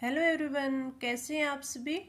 Hello everyone, कैसे हैं आप सभी।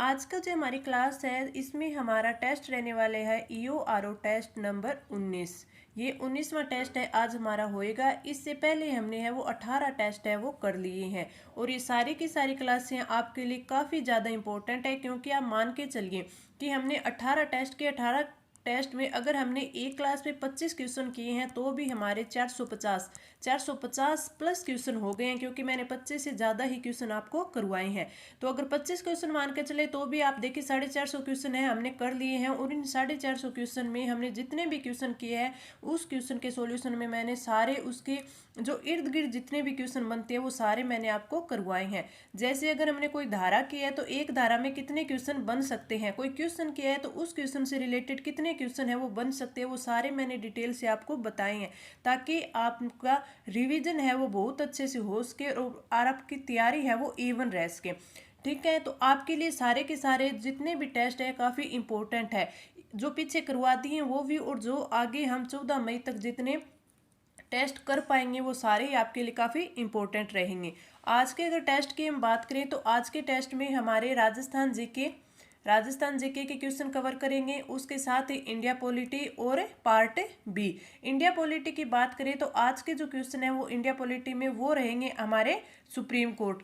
आज का जो हमारी क्लास है इसमें हमारा टेस्ट रहने वाले हैं EORO टेस्ट नंबर 19। ये 19वां टेस्ट है आज हमारा होएगा। इससे पहले हमने है वो 18 टेस्ट है वो कर लिए हैं और ये सारी की सारी क्लासें आपके लिए काफ़ी ज़्यादा इंपॉर्टेंट है, क्योंकि आप मान के चलिए कि हमने 18 टेस्ट के 18 टेस्ट में अगर हमने एक क्लास में 25 क्वेश्चन किए हैं तो भी हमारे 450 प्लस क्वेश्चन हो गए हैं, क्योंकि मैंने 25 से ज़्यादा ही क्वेश्चन आपको करवाए हैं। तो अगर 25 क्वेश्चन मान के चले तो भी आप देखिए 450 क्वेश्चन है हमने कर लिए हैं, और इन 450 क्वेश्चन में हमने जितने भी क्वेश्चन किए हैं उस क्वेश्चन के सॉल्यूशन में मैंने सारे उसके जो इर्द गिर्द जितने भी क्वेश्चन बनते हैं वो सारे मैंने आपको करवाए हैं। जैसे अगर हमने कोई धारा की है तो एक धारा में कितने क्वेश्चन बन सकते हैं, कोई क्वेश्चन किया है तो उस क्वेश्चन से रिलेटेड कितने क्वेश्चन है वो बन सकते हैं, वो सारे मैंने डिटेल से आपको बताए हैं, ताकि आपका रिवीजन है वो बहुत अच्छे से हो सके और आपकी तैयारी है वो इवन रह सके। ठीक है, तो आपके लिए सारे के सारे जितने भी टेस्ट है काफ़ी इंपॉर्टेंट है, जो पीछे करवा दिए हैं वो भी, और जो आगे हम 14 मई तक जितने टेस्ट कर पाएंगे वो सारे ही आपके लिए काफ़ी इंपॉर्टेंट रहेंगे। आज के अगर टेस्ट की हम बात करें तो आज के टेस्ट में हमारे राजस्थान जीके के क्वेश्चन कवर करेंगे, उसके साथ ही इंडिया पॉलिटी और पार्ट बी। इंडिया पॉलिटी की बात करें तो आज के जो क्वेश्चन है वो इंडिया पॉलिटी में वो रहेंगे हमारे सुप्रीम कोर्ट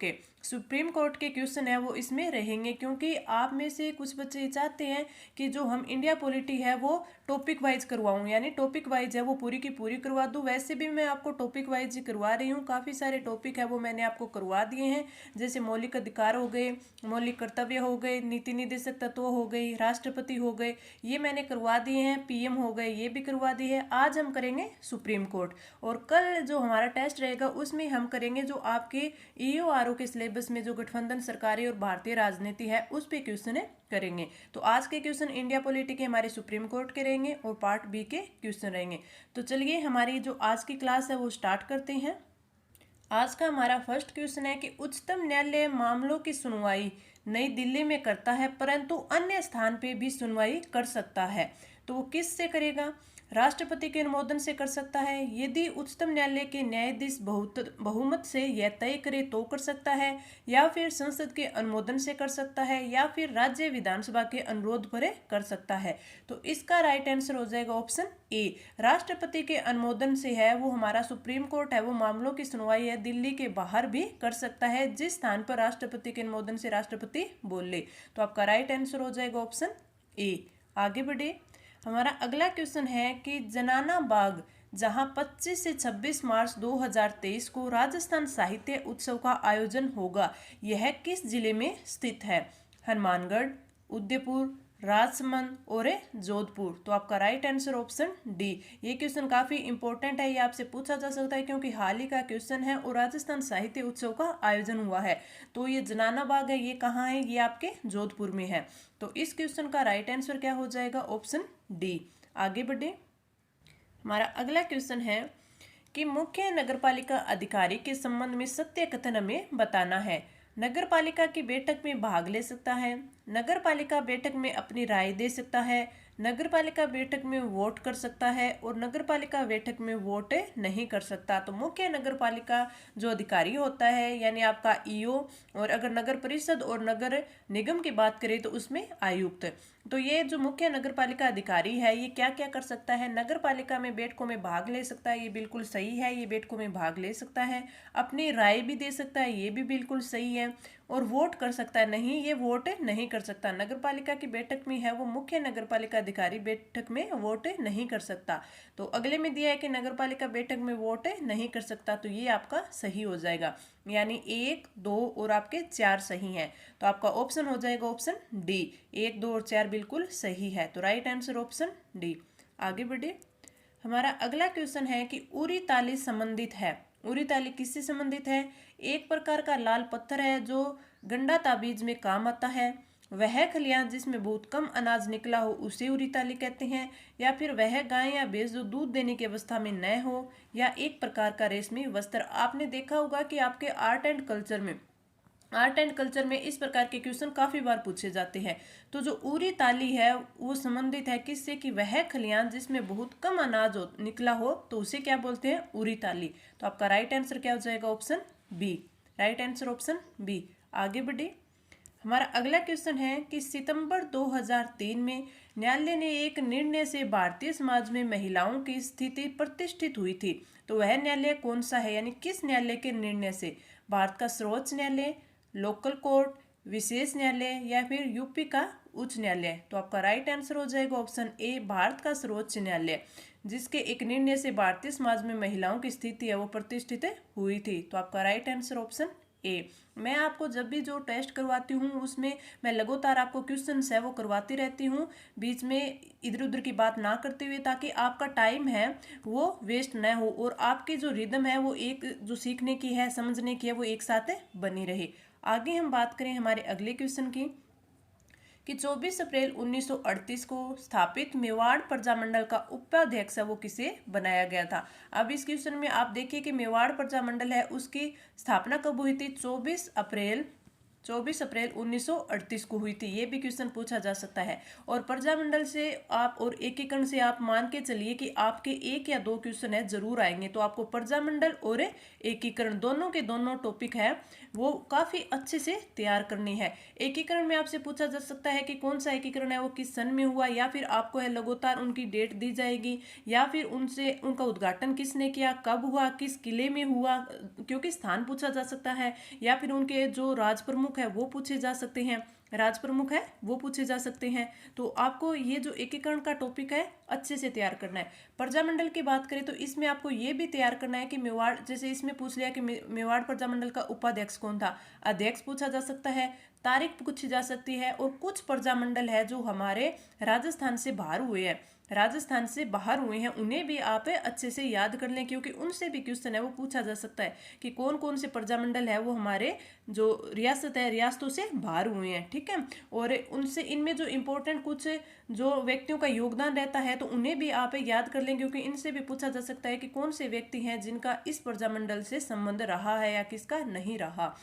के क्वेश्चन है वो इसमें रहेंगे, क्योंकि आप में से कुछ बच्चे चाहते हैं कि जो हम इंडिया पॉलिटी है वो टॉपिक वाइज करवाऊँ, यानी टॉपिक वाइज है वो पूरी की पूरी करवा दूँ। वैसे भी मैं आपको टॉपिक वाइज ही करवा रही हूँ, काफ़ी सारे टॉपिक है वो मैंने आपको करवा दिए हैं, जैसे मौलिक अधिकार हो गए, मौलिक कर्तव्य हो गए, नीति निर्देशक तत्व हो गई, राष्ट्रपति हो गए, ये मैंने करवा दिए हैं, PM हो गए, ये भी करवा दिए हैं। आज हम करेंगे सुप्रीम कोर्ट, और कल जो हमारा टेस्ट रहेगा उसमें हम करेंगे जो आपके EORO के सिलेबस में जो गठबंधन सरकारी और भारतीय राजनीति है उस पे क्वेश्चन है करेंगे। तो आज के क्वेश्चन इंडिया पॉलिटी के हमारे सुप्रीम कोर्ट के रहेंगे और पार्ट बी के क्वेश्चन रहेंगे। तो चलिए हमारी जो आज की क्लास है वो स्टार्ट करते हैं। आज का हमारा फर्स्ट क्वेश्चन है कि उच्चतम न्यायालय मामलों की सुनवाई नई दिल्ली में करता है, परंतु अन्य स्थान पे भी सुनवाई कर सकता है, तो वो किस से करेगा। राष्ट्रपति के अनुमोदन से कर सकता है, यदि उच्चतम न्यायालय के न्यायाधीश बहुमत से यह तय करे तो कर सकता है, या फिर संसद के अनुमोदन से कर सकता है, या फिर राज्य विधानसभा के अनुरोध पर कर सकता है। तो इसका राइट आंसर हो जाएगा ऑप्शन ए, राष्ट्रपति के अनुमोदन से है वो हमारा सुप्रीम कोर्ट है वो मामलों की सुनवाई है दिल्ली के बाहर भी कर सकता है, जिस स्थान पर राष्ट्रपति के अनुमोदन से राष्ट्रपति बोल ले। तो आपका राइट आंसर हो जाएगा ऑप्शन ए। आगे बढ़े, हमारा अगला क्वेश्चन है कि जनाना बाग, जहां 25 से 26 मार्च 2023 को राजस्थान साहित्य उत्सव का आयोजन होगा, यह किस जिले में स्थित है। हनुमानगढ़, उदयपुर, राजसमंद और जोधपुर। तो आपका राइट आंसर ऑप्शन डी। ये क्वेश्चन काफ़ी इंपॉर्टेंट है, ये आपसे पूछा जा सकता है क्योंकि हाल ही का क्वेश्चन है और राजस्थान साहित्य उत्सव का आयोजन हुआ है। तो ये जनाना बाग है, ये कहाँ है, ये आपके जोधपुर में है। तो इस क्वेश्चन का राइट आंसर क्या हो जाएगा, ऑप्शन डी। आगे बढ़े, हमारा अगला क्वेश्चन है कि मुख्य नगरपालिका अधिकारी के संबंध में सत्य कथन हमें बताना है। नगरपालिका की बैठक में भाग ले सकता है, नगरपालिका बैठक में अपनी राय दे सकता है, नगरपालिका बैठक में वोट कर सकता है, और नगरपालिका बैठक में वोट नहीं कर सकता। तो मुख्य नगरपालिका जो अधिकारी होता है यानी आपका EO, और अगर नगर परिषद और नगर निगम की बात करें तो उसमें आयुक्त। तो ये जो मुख्य नगरपालिका अधिकारी है ये क्या क्या कर सकता है, नगरपालिका में बैठकों में भाग ले सकता है, ये बिल्कुल सही है, ये बैठकों में भाग ले सकता है, अपनी राय भी दे सकता है, ये भी बिल्कुल सही है, और वोट कर सकता है, नहीं ये वोट नहीं कर सकता। नगरपालिका की बैठक में है वो मुख्य नगरपालिका अधिकारी बैठक में वोट नहीं कर सकता। तो अगले में दिया है कि नगरपालिका बैठक में वोट नहीं कर सकता, तो ये आपका सही हो जाएगा, यानी 1, 2 और आपके 4 सही हैं। तो आपका ऑप्शन हो जाएगा ऑप्शन डी, 1, 2 और 4 बिल्कुल सही है। तो राइट आंसर ऑप्शन डी। आगे बढ़े, हमारा अगला क्वेश्चन है कि उरी ताली संबंधित है। उरी ताली किससे संबंधित है, एक प्रकार का लाल पत्थर है जो गंडा ताबीज में काम आता है, वह खलियान जिसमें बहुत कम अनाज निकला हो उसे उरी ताली कहते हैं, या फिर वह गाय या भैंस जो दूध देने की अवस्था में न हो, या एक प्रकार का रेशमी वस्त्र। आपने देखा होगा कि आपके आर्ट एंड कल्चर में इस प्रकार के क्वेश्चन काफी बार पूछे जाते हैं। तो जो उरी ताली है वो संबंधित है किससे, कि वह खलियान जिसमें बहुत कम अनाज निकला हो तो उसे क्या बोलते हैं, उरी ताली। तो आपका राइट आंसर क्या हो जाएगा, option B. Right answer option B. आगे बढ़े। हमारा अगला क्वेश्चन है कि सितंबर 2003 में न्यायालय ने एक निर्णय से भारतीय समाज में महिलाओं की स्थिति प्रतिष्ठित हुई थी। तो वह न्यायालय कौन सा है, यानी किस न्यायालय के निर्णय से? भारत का सर्वोच्च न्यायालय, लोकल कोर्ट, विशेष न्यायालय या फिर यूपी का उच्च न्यायालय? तो आपका राइट आंसर हो जाएगा ऑप्शन ए, भारत का सर्वोच्च न्यायालय, जिसके एक निर्णय से भारतीय समाज में महिलाओं की स्थिति है वो प्रतिष्ठित हुई थी। तो आपका राइट आंसर ऑप्शन ए। मैं आपको जब भी जो टेस्ट करवाती हूँ उसमें मैं लगातार आपको क्वेश्चंस है वो करवाती रहती हूँ, बीच में इधर उधर की बात ना करते हुए, ताकि आपका टाइम है वो वेस्ट न हो और आपकी जो रिदम है वो एक जो सीखने की है, समझने की है, वो एक साथ बनी रहे। आगे हम बात करें हमारे अगले क्वेश्चन की कि 24 अप्रैल 1938 को स्थापित मेवाड़ प्रजामंडल का उपाध्यक्ष है वो किसे बनाया गया था? अब इस क्वेश्चन में आप देखिए कि मेवाड़ प्रजामंडल है उसकी स्थापना कब हुई थी? 24 अप्रैल 1938 को हुई थी। ये भी क्वेश्चन पूछा जा सकता है। और प्रजामंडल से आप और एकीकरण से आप मान के चलिए कि आपके एक या दो क्वेश्चन है जरूर आएंगे। तो आपको प्रजामंडल और एकीकरण दोनों के दोनों टॉपिक है वो काफी अच्छे से तैयार करनी है। एकीकरण में आपसे पूछा जा सकता है कि कौन सा एकीकरण है वो किस सन में हुआ, या फिर आपको है लगातार उनकी डेट दी जाएगी, या फिर उनसे उनका उद्घाटन किसने किया, कब हुआ, किस किले में हुआ, क्योंकि स्थान पूछा जा सकता है, या फिर उनके जो राज प्रमुख है वो पूछे जा सकते हैं, राज प्रमुख है वो पूछे जा सकते हैं। तो आपको ये जो एकीकरण का टॉपिक है अच्छे से तैयार करना है। प्रजामंडल की बात करें तो इसमें आपको ये भी तैयार करना है कि मेवाड़, जैसे इसमें पूछ लिया कि मेवाड़ प्रजामंडल का उपाध्यक्ष कौन था, अध्यक्ष पूछा जा सकता है, तारीख पूछी जा सकती है। और कुछ प्रजामंडल है जो हमारे राजस्थान से बाहर हुए हैं, राजस्थान से बाहर हुए हैं, उन्हें भी आप अच्छे से याद कर लें, क्योंकि उनसे भी क्वेश्चन है वो पूछा जा सकता है कि कौन कौन से प्रजामंडल है वो हमारे जो रियासत है रियासतों से बाहर हुए हैं। ठीक है, और उनसे इनमें जो इम्पोर्टेंट कुछ जो व्यक्तियों का योगदान रहता है तो उन्हें भी आप याद कर लें, क्योंकि इनसे भी पूछा जा सकता है कि कौन से व्यक्ति हैं जिनका इस प्रजामंडल से संबंध रहा है या किसका नहीं रहा।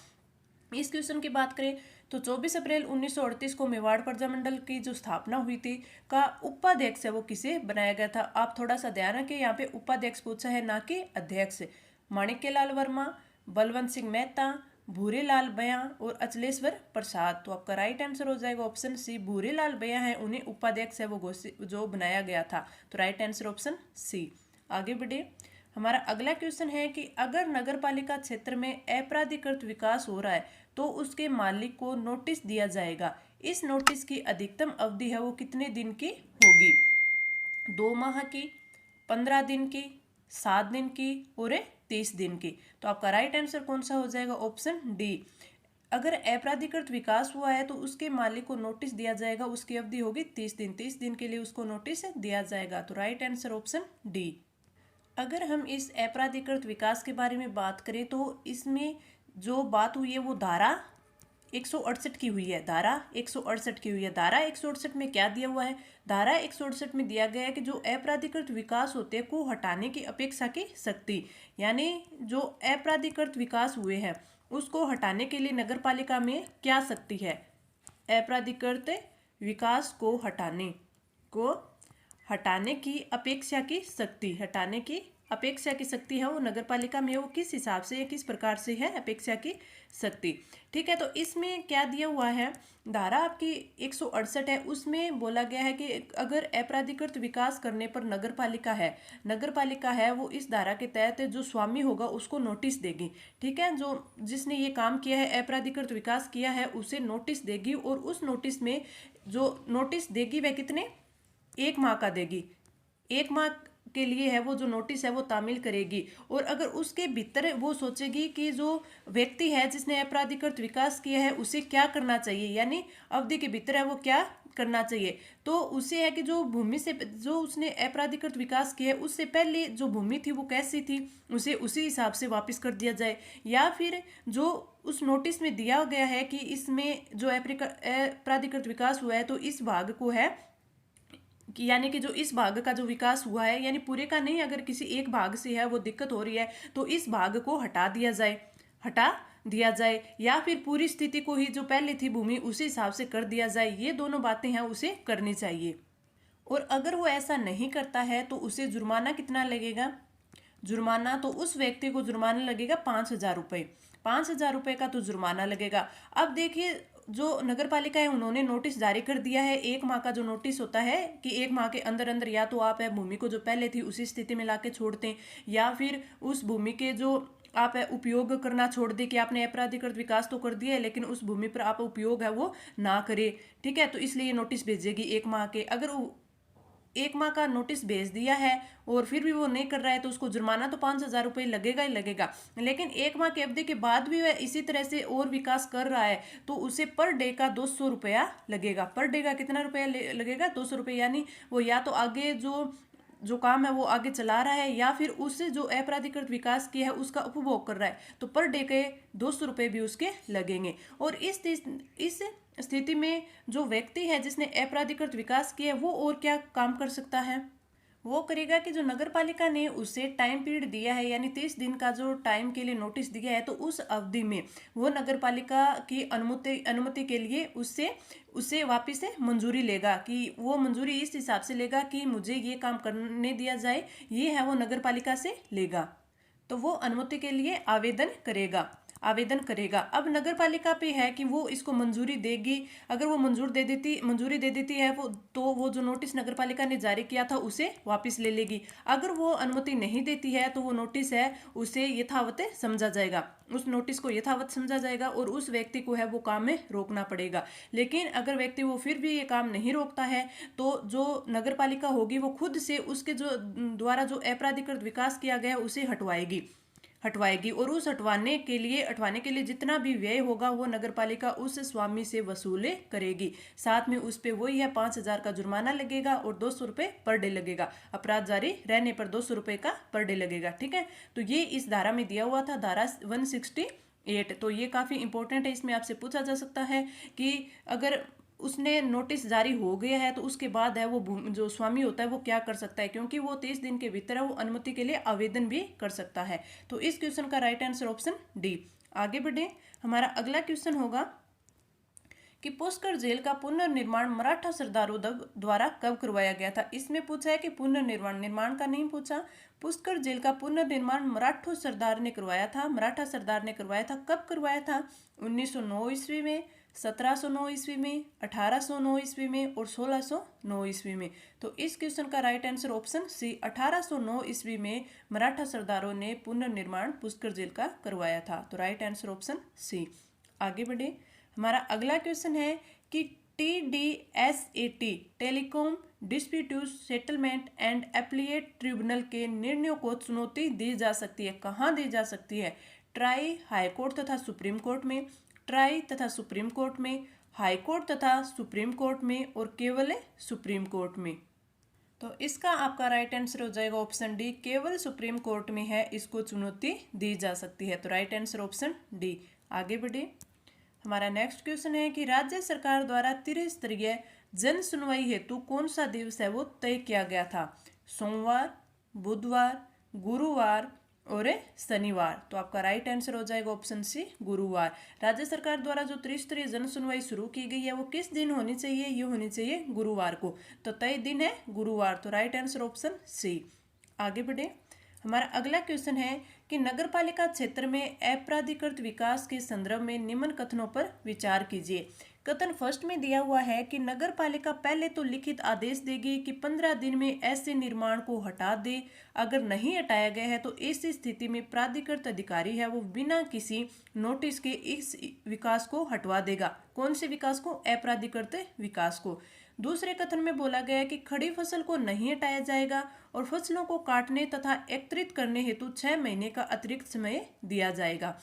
इस क्वेश्चन की बात करें तो 24 अप्रैल 1938 को मेवाड़ प्रजामंडल की जो स्थापना हुई थी का उपाध्यक्ष है वो किसे बनाया गया था? आप थोड़ा सा ध्यान रखें, यहाँ पे उपाध्यक्ष पूछा है ना कि अध्यक्ष। माणिक्यलाल वर्मा, बलवंत सिंह मेहता, भूरेलाल बयां और अचलेश्वर प्रसाद। तो आपका राइट आंसर हो जाएगा ऑप्शन सी, भूरेलाल बयां है उन्हें उपाध्यक्ष है वो जो बनाया गया था। तो राइट आंसर ऑप्शन सी। आगे बढ़े। हमारा अगला क्वेश्चन है कि अगर नगर पालिका क्षेत्र में अपराधिकृत विकास हो रहा है तो उसके मालिक को नोटिस दिया जाएगा। इस नोटिस की अधिकतम अवधि है वो कितने दिन की होगी? 2 माह की, 15 दिन की, 7 दिन की और 30 दिन की? तो आपका राइट आंसर कौन सा हो जाएगा? Option D. अगर अपराधिकृत विकास हुआ है तो उसके मालिक को नोटिस दिया जाएगा, उसकी अवधि होगी 30 दिन, 30 दिन के लिए उसको नोटिस दिया जाएगा। तो राइट आंसर ऑप्शन डी। अगर हम इस अपराधिकृत विकास के बारे में बात करें तो इसमें जो बात हुई है वो धारा 168 की हुई है, धारा 168 की हुई है। धारा 168 में क्या दिया हुआ है? धारा 168 में दिया गया है कि जो अपराधिकृत विकास होते हैं को हटाने की अपेक्षा की शक्ति, यानी जो अपराधिकृत विकास हुए हैं उसको हटाने के लिए नगर पालिका में क्या शक्ति है? अपराधिकृत विकास को हटाने की अपेक्षा की शक्ति, हटाने की अपेक्षा की शक्ति है वो नगर पालिका में, वो किस हिसाब से किस प्रकार से है अपेक्षा की शक्ति। ठीक है, तो इसमें क्या दिया हुआ है? धारा आपकी 168 है, उसमें बोला गया है कि अगर अपराधिकृत विकास करने पर नगर पालिका है वो इस धारा के तहत जो स्वामी होगा उसको नोटिस देगी। ठीक है, जो जिसने ये काम किया है अपराधिकृत विकास किया है उसे नोटिस देगी, और उस नोटिस में जो नोटिस देगी वह कितने 1 माह का देगी। 1 माह के लिए है वो जो नोटिस है वो तामील करेगी। और अगर उसके भीतर वो सोचेगी कि जो व्यक्ति है जिसने अपराधिकृत विकास किया है उसे क्या करना चाहिए, यानी अवधि के भीतर है वो क्या करना चाहिए, तो उसे है कि जो भूमि से जो उसने अपराधिकृत विकास किया है उससे पहले जो भूमि थी वो कैसी थी उसे उसी हिसाब से वापस कर दिया जाए, या फिर जो उस नोटिस में दिया गया है कि इसमें जो अपराधिकृत विकास हुआ है तो इस भाग को है कि यानी कि जो इस भाग का जो विकास हुआ है यानी पूरे का नहीं, अगर किसी एक भाग से है वो दिक्कत हो रही है तो इस भाग को हटा दिया जाए, या फिर पूरी स्थिति को ही जो पहले थी भूमि उसी हिसाब से कर दिया जाए। ये दोनों बातें हैं उसे करनी चाहिए। और अगर वो ऐसा नहीं करता है तो उसे जुर्माना कितना लगेगा? जुर्माना तो उस व्यक्ति को जुर्माना लगेगा 5,000 रुपये। 5,000 रुपये का तो जुर्माना लगेगा। अब देखिए जो नगर पालिका है उन्होंने नोटिस जारी कर दिया है। 1 माह का जो नोटिस होता है कि 1 माह के अंदर अंदर या तो आप भूमि को जो पहले थी उसी स्थिति में लाके छोड़ते हैं, या फिर उस भूमि के जो आप उपयोग करना छोड़ दे कि आपने अपराधिकृत विकास तो कर दिया है लेकिन उस भूमि पर आप उपयोग है वो ना करे। ठीक है, तो इसलिए नोटिस भेजेगी 1 माह के। अगर 1 माह का नोटिस भेज दिया है और फिर भी वो नहीं कर रहा है तो उसको जुर्माना तो 5,000 रुपये लगेगा ही लगेगा। लेकिन 1 माह की अवधि के बाद भी वह इसी तरह से और विकास कर रहा है तो उसे पर डे का 200 रुपया लगेगा। पर डे का कितना रुपया लगेगा? 200 रुपये। यानी वो या तो आगे जो काम है वो आगे चला रहा है या फिर उससे जो अपराधिकृत विकास किया है उसका उपभोग कर रहा है, तो पर डे के 200 रुपये भी उसके लगेंगे। और इस स्थिति में जो व्यक्ति है जिसने अपराधिकृत विकास किया है वो और क्या काम कर सकता है? वो करेगा कि जो नगर पालिका ने उसे टाइम पीरियड दिया है यानी 30 दिन का जो टाइम के लिए नोटिस दिया है, तो उस अवधि में वो नगर पालिका की अनुमति के लिए उससे वापस से मंजूरी लेगा कि वो मंजूरी इस हिसाब से लेगा कि मुझे ये काम करने दिया जाए, ये है वो नगर पालिका से लेगा। तो वो अनुमति के लिए आवेदन करेगा। अब नगर पालिका पे है कि वो इसको मंजूरी देगी। अगर वो मंजूरी दे देती है वो, तो वो जो नोटिस नगर पालिका ने जारी किया था उसे वापस ले लेगी। अगर वो अनुमति नहीं देती है तो वो नोटिस है उसे यथावत समझा जाएगा, उस नोटिस को यथावत समझा जाएगा और उस व्यक्ति को है वो काम में रोकना पड़ेगा। लेकिन अगर व्यक्ति वो फिर भी ये काम नहीं रोकता है तो जो नगर पालिका होगी वो खुद से उसके जो द्वारा जो अपराधिकृत विकास किया गया है उसे हटवाएगी और उस हटवाने के लिए जितना भी व्यय होगा वो नगर पालिका उस स्वामी से वसूले करेगी। साथ में उस पे वही है 5,000 का जुर्माना लगेगा और 200 रुपये पर डे लगेगा। अपराध जारी रहने पर 200 रुपये का पर डे लगेगा। ठीक है, तो ये इस धारा में दिया हुआ था, धारा 168। तो ये काफ़ी इंपॉर्टेंट है, इसमें आपसे पूछा जा सकता है कि अगर उसने नोटिस जारी हो गया है तो उसके बाद है वो जो स्वामी होता है वो क्या कर सकता है, क्योंकि वो 30 दिन के भीतर है वो अनुमति के लिए आवेदन भी कर सकता है। तो इस क्वेश्चन का राइट आंसर ऑप्शन डी। आगे बढ़े, हमारा अगला क्वेश्चन होगा कि पुष्कर जेल का पुनर्निर्माण मराठा सरदारों द्वारा कब करवाया गया था। इसमें पूछा है कि निर्माण का नहीं पूछा। पुष्कर जेल का पुनर्निर्माण मराठा सरदार ने करवाया था। कब करवाया था? 1909 ईस्वी में, 1709 ईस्वी में, 1809 ईस्वी में और 1609 ईस्वी में। तो इस क्वेश्चन का राइट आंसर ऑप्शन सी 1809 ईस्वी में मराठा सरदारों ने पुनर्निर्माण पुष्कर जेल का करवाया था। तो राइट आंसर ऑप्शन सी। आगे बढ़े, हमारा अगला क्वेश्चन है कि TDSAT telecom dispute settlement and appellate tribunal के निर्णयों को चुनौती दी जा सकती है। कहाँ दी जा सकती है? ट्राई, हाई कोर्ट तथा सुप्रीम कोर्ट में, ट्राई तथा सुप्रीम कोर्ट में, हाई कोर्ट तथा सुप्रीम कोर्ट में और केवल सुप्रीम कोर्ट में। तो इसका आपका राइट आंसर हो जाएगा ऑप्शन डी, केवल सुप्रीम कोर्ट में है इसको चुनौती दी जा सकती है। तो राइट आंसर ऑप्शन डी। आगे बढ़े, हमारा नेक्स्ट क्वेश्चन है कि राज्य सरकार द्वारा त्रिस्तरीय जन सुनवाई हेतु कौन सा दिवस है वो तय किया गया था? सोमवार, बुधवार, गुरुवार और शनिवार। तो आपका राइट आंसर हो जाएगा ऑप्शन सी, गुरुवार। राज्य सरकार द्वारा जो त्रिस्तरीय जन सुनवाई शुरू की गई है वो किस दिन होनी चाहिए? ये होनी चाहिए गुरुवार को। तो तय दिन है गुरुवार। तो राइट आंसर ऑप्शन सी। आगे बढ़े, हमारा अगला क्वेश्चन है कि नगरपालिका क्षेत्र में अपराधिकृत विकास के संदर्भ में निम्न कथनों पर विचार कीजिए। कथन फर्स्ट में दिया हुआ है कि नगरपालिका पहले तो लिखित आदेश देगी कि 15 दिन में ऐसे निर्माण को हटा दे। अगर नहीं हटाया गया है तो ऐसी स्थिति में प्राधिकृत अधिकारी है वो बिना किसी नोटिस के इस विकास को हटवा देगा। कौन से विकास को? अपराधिकृत विकास को। दूसरे कथन में बोला गया है कि खड़ी फसल को नहीं हटाया जाएगा और फसलों को काटने तथा एकत्रित करने हेतु 6 महीने का अतिरिक्त समय दिया जाएगा।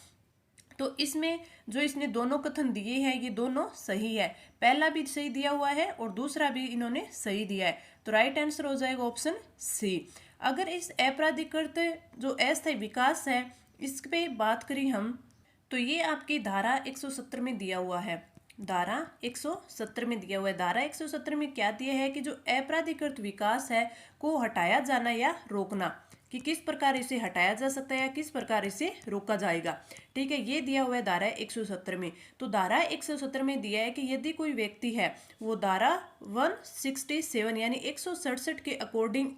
तो इसमें जो इसने दोनों कथन दिए हैं ये दोनों सही है। पहला भी सही दिया हुआ है और दूसरा भी इन्होंने सही दिया है। तो राइट आंसर हो जाएगा ऑप्शन सी। अगर इस अपराधिकृत जो अस्थायी विकास है इस पे बात करें हम, तो ये आपकी धारा 170 में दिया हुआ है। धारा 170 में दिया हुआ है। धारा 170 में क्या दिया है कि जो अपराधिकृत विकास है को हटाया जाना या रोकना, कि किस प्रकार इसे हटाया जा सकता है या किस प्रकार इसे रोका जाएगा। ठीक है, ये दिया हुआ है धारा 170 में। तो धारा 170 में दिया है कि यदि कोई व्यक्ति है वो धारा 167 यानी 167 के अकॉर्डिंग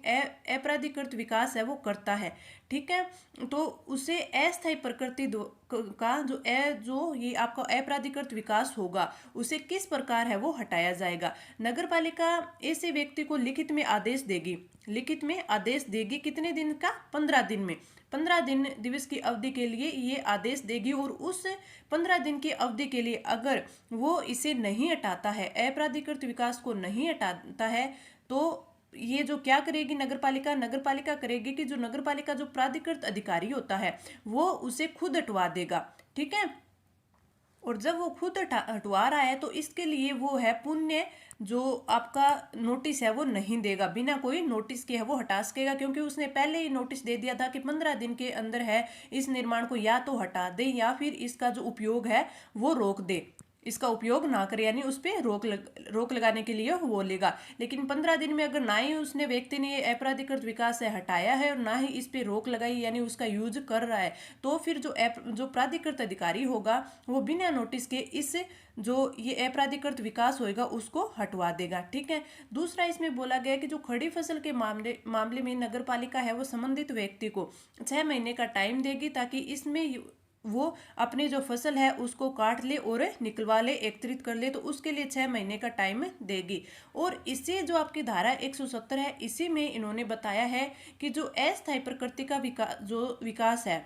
अपराधिकृत विकास है वो करता है। ठीक है। तो उसे अस्थायी प्रकृति का जो ये आपका अपराधिकृत विकास होगा उसे किस प्रकार है वो हटाया जाएगा। नगर पालिका ऐसे व्यक्ति को लिखित में आदेश देगी, लिखित में आदेश देगी कितने दिन का, 15 दिन में, 15 दिन दिवस की अवधि के लिए ये आदेश देगी। और उस 15 दिन की अवधि के लिए अगर वो इसे नहीं हटाता है, अपराधिकृत विकास को नहीं हटाता है, तो ये जो क्या करेगी नगर पालिका करेगी कि जो नगर पालिका जो प्राधिकृत अधिकारी होता है वो उसे खुद हटवा देगा, ठीक है। और जब वो खुद हटवा रहा है तो इसके लिए वो है पुण्य जो आपका नोटिस है वो नहीं देगा, बिना कोई नोटिस के है वो हटा सकेगा, क्योंकि उसने पहले ही नोटिस दे दिया था कि 15 दिन के अंदर है इस निर्माण को या तो हटा दे या फिर इसका जो उपयोग है वो रोक दे, इसका उपयोग ना करे, यानी उस पर रोक लगाने के लिए वो लेगा। लेकिन 15 दिन में अगर ना ही उसने व्यक्ति ने ये अपराधिकृत विकास से हटाया है और ना ही इस पे रोक लगाई यानी उसका यूज कर रहा है, तो फिर जो प्राधिकृत अधिकारी होगा वो बिना नोटिस के इस जो ये अपराधिकृत विकास होगा उसको हटवा देगा, ठीक है। दूसरा इसमें बोला गया कि जो खड़ी फसल के मामले में नगर पालिका है वो संबंधित व्यक्ति को 6 महीने का टाइम देगी, ताकि इसमें वो अपनी जो फसल है उसको काट ले और निकलवा ले, एकत्रित कर ले, तो उसके लिए 6 महीने का टाइम देगी। और इसी जो आपकी धारा 170 है इसी में इन्होंने बताया है कि जो अस्थायी प्रकृति का विकास है,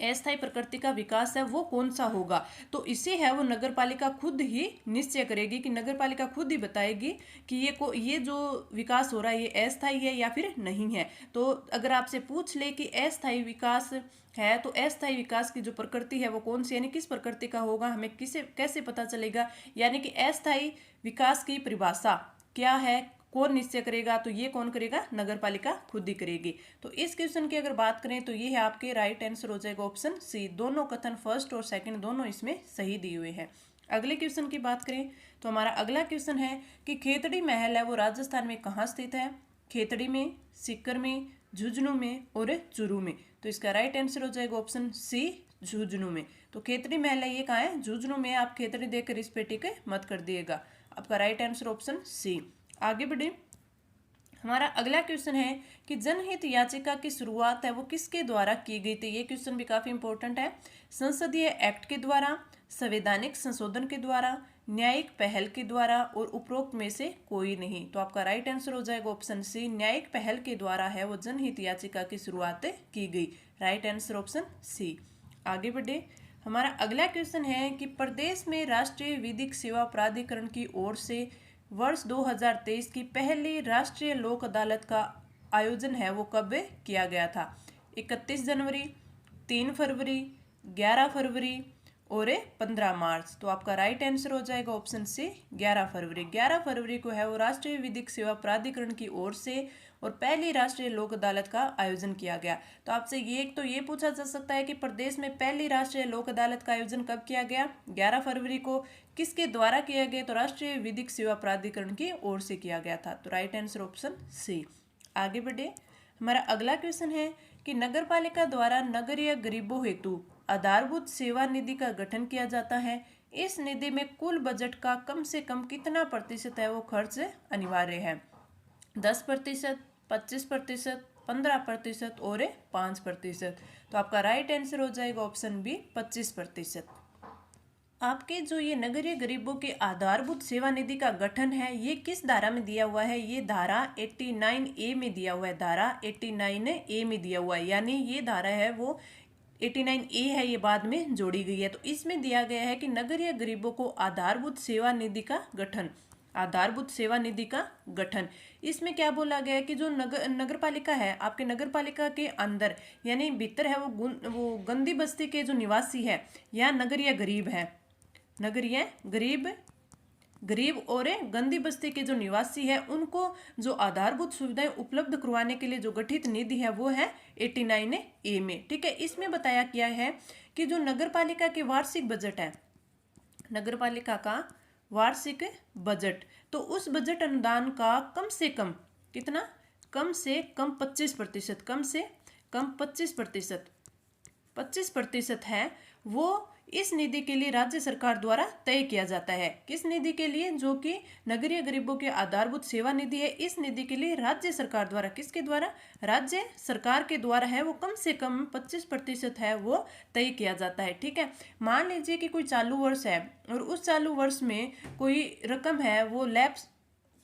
अस्थायी प्रकृति का विकास है वो कौन सा होगा, तो इसे है वो नगर पालिका खुद ही निश्चय करेगी, कि नगर पालिका खुद ही बताएगी कि ये जो विकास हो रहा है ये अस्थायी है या फिर नहीं है। तो अगर आपसे पूछ ले कि अस्थायी विकास है तो अस्थायी विकास की जो प्रकृति है वो कौन सी, यानी किस प्रकृति का होगा, हमें कैसे पता चलेगा, यानी कि अस्थायी विकास की परिभाषा क्या है, कौन निश्चय करेगा, तो ये कौन करेगा, नगर पालिका खुद ही करेगी। तो इस क्वेश्चन की अगर बात करें तो ये है आपके राइट आंसर हो जाएगा ऑप्शन सी, दोनों कथन फर्स्ट और सेकंड दोनों इसमें सही दिए हुए हैं। अगले क्वेश्चन की बात करें तो हमारा अगला क्वेश्चन है कि खेतड़ी महल है वो राजस्थान में कहाँ स्थित है, खेतड़ी में, सीकर में, झुंझुनू में और चूरू में। तो इसका राइट आंसर हो जाएगा ऑप्शन सी, झुंझुनू में। तो खेतड़ी महल है ये कहाँ है, झुंझुनू में। आप खेतड़ी देकर इस पेटी के मत कर दिएगा, आपका राइट आंसर ऑप्शन सी। आगे बढ़े, हमारा अगला क्वेश्चन है कि जनहित याचिका की शुरुआत है वो किसके द्वारा की गई थी। ये क्वेश्चन भी काफी इंपॉर्टेंट है। संसदीय एक्ट के द्वारा, संवैधानिक संशोधन के द्वारा, न्यायिक पहल के द्वारा और उपरोक्त में से कोई नहीं। तो आपका राइट आंसर हो जाएगा ऑप्शन सी, न्यायिक पहल के द्वारा है वो जनहित याचिका की शुरुआत की गई। Right answer option C. आगे बढ़े, हमारा अगला क्वेश्चन है कि प्रदेश में राष्ट्रीय विधिक सेवा प्राधिकरण की ओर से वर्ष 2023 की पहली राष्ट्रीय लोक अदालत का आयोजन है वो कब किया गया था। 31 जनवरी, 3 फरवरी, 11 फरवरी और 15 मार्च। तो आपका राइट आंसर हो जाएगा ऑप्शन सी, 11 फरवरी। 11 फरवरी को है वो राष्ट्रीय विधिक सेवा प्राधिकरण की ओर से और पहली राष्ट्रीय लोक अदालत का आयोजन किया गया। तो आपसे ये पूछा जा सकता है कि प्रदेश में पहली राष्ट्रीय लोक अदालत का आयोजन कब किया गया, 11 फरवरी को। किसके द्वारा किया गया, तो राष्ट्रीय विधिक सेवा प्राधिकरण की ओर से किया गया था। तो राइट आंसर ऑप्शन सी। आगे बढ़े, हमारा अगला क्वेश्चन है कि नगर पालिका द्वारा नगरीय गरीबों हेतु आधारभूत सेवा निधि का गठन किया जाता है। इस निधि में कुल बजट का कम से कम कितना प्रतिशत है वो खर्च अनिवार्य है, 10%, 25%, 15% और 5%। तो आपका राइट आंसर हो जाएगा ऑप्शन बी, 25%। आपके जो ये नगरीय गरीबों के आधारभूत सेवा निधि का गठन है ये किस धारा में दिया हुआ है, ये धारा 89A में दिया हुआ है, धारा 89A में दिया हुआ है। यानी ये धारा है वो 89A है, ये बाद में जोड़ी गई है। तो इसमें दिया गया है कि नगरीय गरीबों को आधारभूत सेवा निधि का गठन, आधारभूत सेवा निधि का गठन। इसमें क्या बोला गया है कि जो नगर पालिका है, आपके नगर पालिका के अंदर यानी भीतर है वो गंदी बस्ती के जो निवासी है या नगरीय गरीब है, नगरीय गरीब और गंदी बस्ती के जो निवासी है उनको जो आधारभूत सुविधाएं उपलब्ध करवाने के लिए जो गठित निधि है वो है 89A में, ठीक है। इसमें बताया गया है कि जो नगर पालिका के वार्षिक बजट है, नगर पालिका का वार्षिक बजट, तो उस बजट अनुदान का कम से कम कितना, कम से कम 25%, कम से कम 25% है वो इस निधि के लिए राज्य सरकार द्वारा तय किया जाता है। किस निधि के लिए? जो कि नगरीय गरीबों के आधारभूत सेवा निधि है। इस निधि के लिए राज्य सरकार द्वारा, किसके द्वारा? राज्य सरकार के द्वारा है वो कम से कम 25% है वो तय किया जाता है। ठीक है, मान लीजिए कि कोई चालू वर्ष है और उस चालू वर्ष में कोई रकम है वो लैप्स,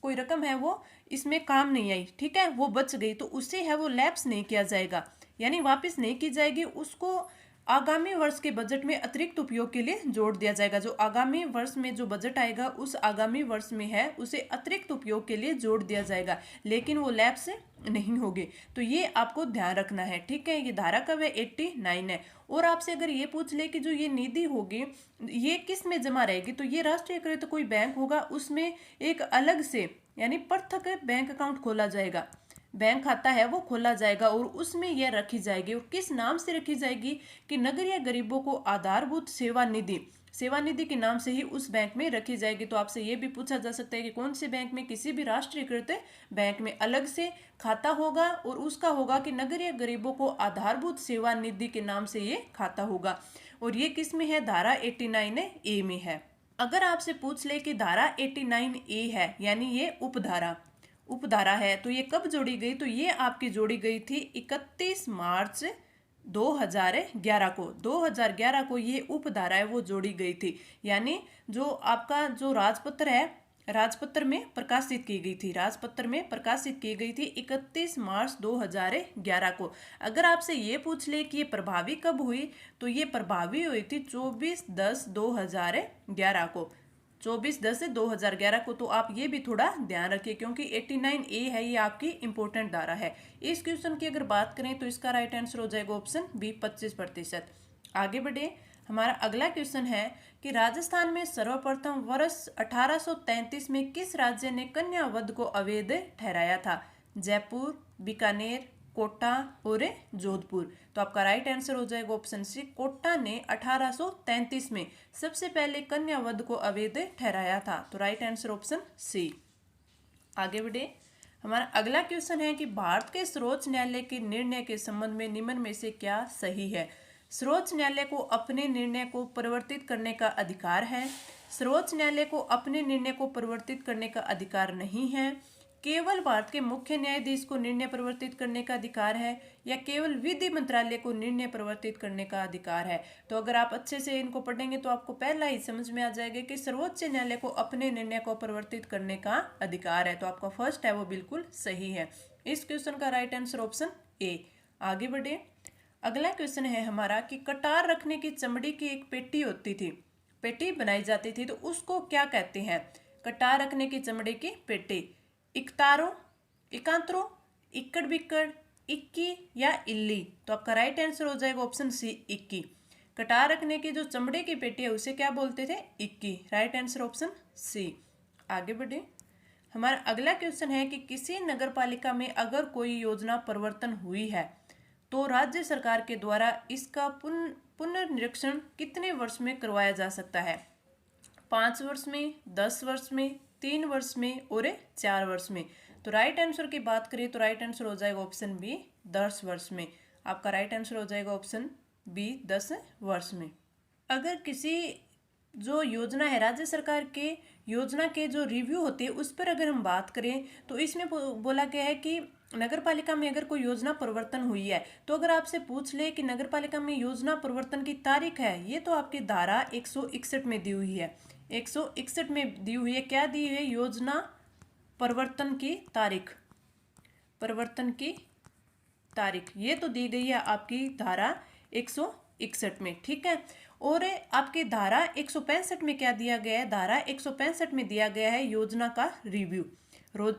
कोई रकम है वो इसमें काम नहीं आई, ठीक है, वो बच गई, तो उसे है वो लैप्स नहीं किया जाएगा, यानी वापस नहीं की जाएगी, उसको आगामी वर्ष के बजट में अतिरिक्त उपयोग के लिए जोड़ दिया जाएगा। जो आगामी वर्ष में जो बजट आएगा उस आगामी वर्ष में है उसे अतिरिक्त उपयोग के लिए जोड़ दिया जाएगा, लेकिन वो लैप्स नहीं होगी। तो ये आपको ध्यान रखना है। ठीक है, ये धारा कब है? 89 है। और आपसे अगर ये पूछ ले कि जो ये निधि होगी ये किस में जमा रहेगी, तो ये राष्ट्रीयकृत कोई बैंक होगा, उसमें एक अलग से यानी पृथक बैंक अकाउंट खोला जाएगा, बैंक खाता है वो खोला जाएगा और उसमें यह रखी जाएगी। और किस नाम से रखी जाएगी? कि नगरीय गरीबों को आधारभूत सेवा निधि, सेवा निधि के नाम से ही उस बैंक में रखी जाएगी। तो आपसे ये भी पूछा जा सकता है कि कौन से बैंक में? किसी भी राष्ट्रीयकृत बैंक में अलग से खाता होगा और उसका होगा कि नगरीय गरीबों को आधारभूत सेवा निधि के नाम से ये खाता होगा। और ये किस में है? धारा 89A में है। अगर आपसे पूछ ले कि धारा 89A है यानी ये उपधारा है, तो ये कब जोड़ी गई? तो ये आपकी जोड़ी गई थी 31 मार्च 2011 को। 2011 को ये उपधारा है वो जोड़ी गई थी, यानी जो आपका जो राजपत्र है, राजपत्र में प्रकाशित की गई थी, राजपत्र में प्रकाशित की गई थी 31 मार्च 2011 को। अगर आपसे ये पूछ ले कि ये प्रभावी कब हुई, तो ये प्रभावी हुई थी 24/10/2011 को, 24/10/2011 को। तो आप ये भी थोड़ा ध्यान रखिए क्योंकि 89A है ये आपकी इंपॉर्टेंट धारा है। इस क्वेश्चन की अगर बात करें तो इसका राइट आंसर हो जाएगा ऑप्शन बी 25%। आगे बढ़े, हमारा अगला क्वेश्चन है कि राजस्थान में सर्वप्रथम वर्ष 1833 में किस राज्य ने कन्या वध को अवैध ठहराया था? जयपुर, बीकानेर, कोटा और जोधपुर। तो आपका राइट आंसर हो जाएगा ऑप्शन सी, कोटा ने 1833 में सबसे पहले कन्या वध को अवैध ठहराया था। तो राइट आंसर ऑप्शन सी। आगे बढ़े, हमारा अगला क्वेश्चन है कि भारत के सर्वोच्च न्यायालय के निर्णय के संबंध में निम्न में से क्या सही है? सर्वोच्च न्यायालय को अपने निर्णय को परिवर्तित करने का अधिकार है। सर्वोच्च न्यायालय को अपने निर्णय को परिवर्तित करने का अधिकार नहीं है। केवल भारत के मुख्य न्यायाधीश को निर्णय परिवर्तित करने का अधिकार है, या केवल विधि मंत्रालय को निर्णय परिवर्तित करने का अधिकार है। तो अगर आप अच्छे से इनको पढ़ेंगे तो आपको पहला ही समझ में आ जाएगा कि सर्वोच्च न्यायालय को अपने निर्णय को परिवर्तित करने का अधिकार है। तो आपका फर्स्ट है वो बिल्कुल सही है। इस क्वेश्चन का राइट आंसर ऑप्शन ए। आगे बढ़े, अगला क्वेश्चन है हमारा कि कटार रखने की चमड़ी की एक पेटी होती थी, पेटी बनाई जाती थी, तो उसको क्या कहते हैं? कटार रखने की चमड़े की पेटी, इकतारो, इकांतरो, इक्कड़ बिक्कड़, इक्की या इल्ली। तो आपका राइट आंसर हो जाएगा ऑप्शन सी, इक्की। कटार रखने की जो चमड़े की पेटी है उसे क्या बोलते थे? इक्की। Right answer option C. आगे बढ़े, हमारा अगला क्वेश्चन है कि किसी नगर पालिका में अगर कोई योजना परिवर्तन हुई है तो राज्य सरकार के द्वारा इसका पुनर्निरीक्षण कितने वर्ष में करवाया जा सकता है? 5 वर्ष में, 10 वर्ष में, 3 वर्ष में और 4 वर्ष में। तो राइट आंसर की बात करें तो राइट आंसर हो जाएगा ऑप्शन बी 10 वर्ष में। आपका राइट आंसर हो जाएगा ऑप्शन बी 10 वर्ष में। अगर किसी जो योजना है राज्य सरकार के योजना के जो रिव्यू होते हैं उस पर अगर हम बात करें तो इसमें बोला गया है कि नगर पालिका में अगर कोई योजना परिवर्तन हुई है, तो अगर आपसे पूछ ले कि नगर पालिका में योजना परिवर्तन की तारीख है, ये तो आपकी धारा 161 में दी हुई है, 161 में दी हुई है। क्या दी हुई है? योजना परिवर्तन की तारीख, परिवर्तन की तारीख ये तो दी गई है आपकी धारा 161 में। ठीक है, और आपकी धारा 165 में क्या दिया गया है? धारा 165 में दिया गया है योजना का रिव्यू,